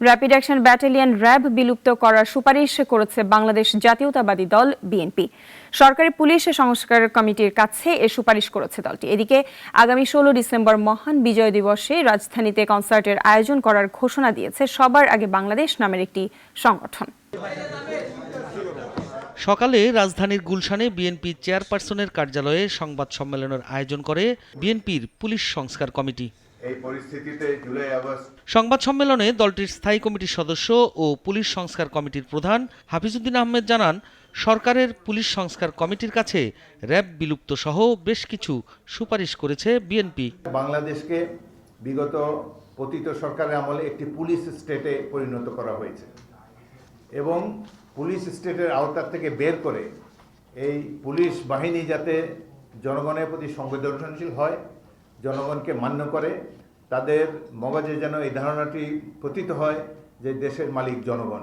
Rapid action battalion RAB বিলুপ্ত করার সুপারিশ করেছে বাংলাদেশ জাতীয়তাবাদী দল বিএনপি। সরকারি পুলিশ সংস্কার কমিটির কাছে এ সুপারিশ করেছে দলটি। এদিকে আগামী 16 ডিসেম্বর মহান বিজয় দিবসে রাজধানীতে কনসার্টের আয়োজন করার ঘোষণা দিয়েছে সবার আগে বাংলাদেশ নামের একটি সংগঠন। সকালে রাজধানীর গুলশানে বিএনপি চেয়ারপারসনের কার্যালয়ে সংবাদ সম্মেলনের আয়োজন করে বিএনপির পুলিশ সংস্কার কমিটি। সংবাদ সম্মেলনে দলটির স্থায়ী কমিটির সদস্য ও পুলিশ সংস্কার কমিটির প্রধান হাফিজউদ্দিন আহমেদ জানান, সরকারের পুলিশ সংস্কার কমিটির কাছে র্যাব বিলুপ্ত সহ বেশ কিছু সুপারিশ করেছে বিএনপি। বাংলাদেশকে বিগত পতিত সরকারের আমলে একটি পুলিশ স্টেটে পরিণত করা হয়েছে এবং পুলিশ স্টেটের আওতা থেকে বের করে এই পুলিশ বাহিনী যাতে জনগণের প্রতি সংবেদনশীল হয়, জনগণকে মান্য করে, তাদের মগজে যেন এই ধারণাটি পতিত হয় যে দেশের মালিক জনগণ,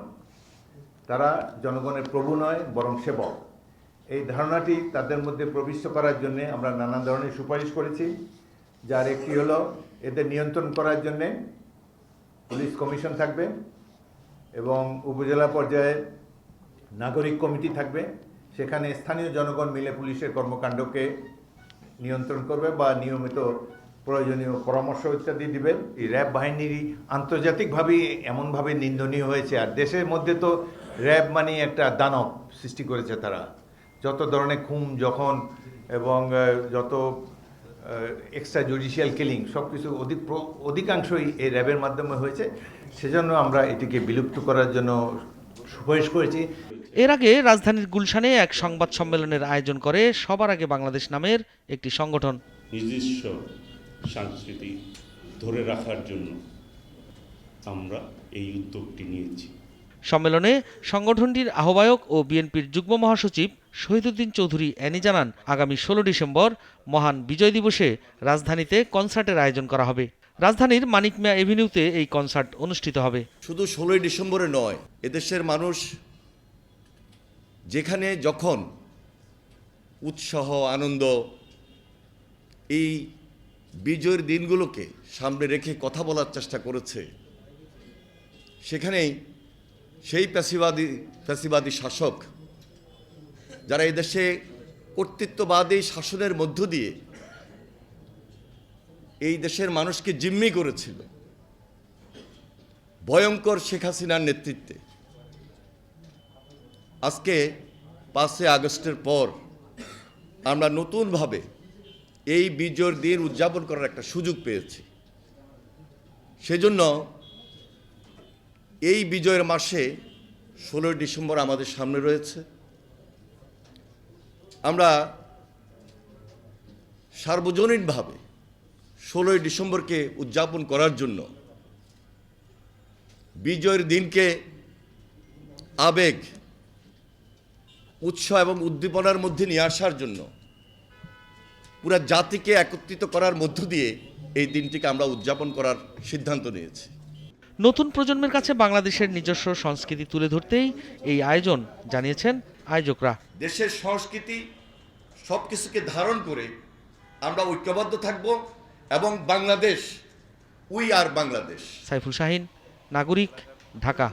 তারা জনগণের প্রভু নয় বরং সেবক। এই ধারণাটি তাদের মধ্যে প্রবিষ্ট করার জন্য আমরা নানা ধরনের সুপারিশ করেছি, যার একটি হলো এদের নিয়ন্ত্রণ করার জন্যে পুলিশ কমিশন থাকবে এবং উপজেলা পর্যায়ে নাগরিক কমিটি থাকবে। সেখানে স্থানীয় জনগণ মিলে পুলিশের কর্মকাণ্ডকে নিয়ন্ত্রণ করবে বা নিয়মিত প্রয়োজনীয় পরামর্শ ইত্যাদি দিবে। এই র্যাব বাহিনীরই আন্তর্জাতিকভাবে এমনভাবে নিন্দনীয় হয়েছে, আর দেশের মধ্যে তো র্যাব মানে একটা দানব সৃষ্টি করেছে। তারা যত ধরনের খুন যখন এবং যত এক্সট্রা জুডিশিয়াল কিলিং সব কিছু অধিকাংশই এই র্যাবের মাধ্যমে হয়েছে। সেজন্য আমরা এটিকে বিলুপ্ত করার জন্য সুপারিশ করেছি। এর আগে রাজধানীর গুলশানে এক সংবাদ সম্মেলনের আয়োজন করে সবার আগে বাংলাদেশ নামের একটি সংগঠন। নিজস্ব সংস্কৃতি ধরে রাখার জন্য আমরা এই উদ্যোগটি নিয়েছি। সম্মেলনে সংগঠনটির আহ্বায়ক ও বিএনপির যুগ্ম মহাসচিব শহীদুদ্দিন চৌধুরী অ্যানি জানান, আগামী 16 ডিসেম্বর মহান বিজয় দিবসে রাজধানীতে কনসার্টের আয়োজন করা হবে। রাজধানীর মানিক মিয়া এভিনিউতে এই কনসার্ট অনুষ্ঠিত হবে। শুধু 16 ডিসেম্বরে নয়, এদেশের মানুষ যেখানে যখন উৎসাহ আনন্দ এই বিজয়ের দিনগুলোকে সামনে রেখে কথা বলার চেষ্টা করেছে, সেখানেই সেই ফ্যাসিবাদী শাসক যারা এই দেশে কর্তৃত্ববাদী শাসনের মধ্য দিয়ে এই দেশের মানুষকে জিম্মি করেছিল, ভয়ঙ্কর শেখ হাসিনার নেতৃত্বে, আজকে 5 আগস্টের পর আমরা নতুনভাবে এই বিজয়ের দিন উদযাপন করার একটা সুযোগ পেয়েছি। সেজন্য এই বিজয়ের মাসে 16 ডিসেম্বর আমাদের সামনে রয়েছে। আমরা সার্বজনীনভাবে 16 ডিসেম্বরকে উদযাপন করার জন্য, বিজয়ের দিনকে আবেগ, উৎসাহ এবং উদ্দীপনার মধ্যে নিয়ে আসার জন্য, পুরা জাতিকে একত্রিত করার মধ্য দিয়ে এই দিনটিকে আমরা উদযাপন করার সিদ্ধান্ত নিয়েছি। নতুন প্রজন্মের কাছে বাংলাদেশের নিজস্ব সংস্কৃতি তুলে ধরতেই এই আয়োজন, জানিয়েছেন আয়োজকরা। দেশের সংস্কৃতি সব কিছুকে ধারণ করে আমরা ঐক্যবদ্ধ থাকব এবং বাংলাদেশ, উই আর বাংলাদেশ। সাইফুল শাহিন, নাগরিক, ঢাকা।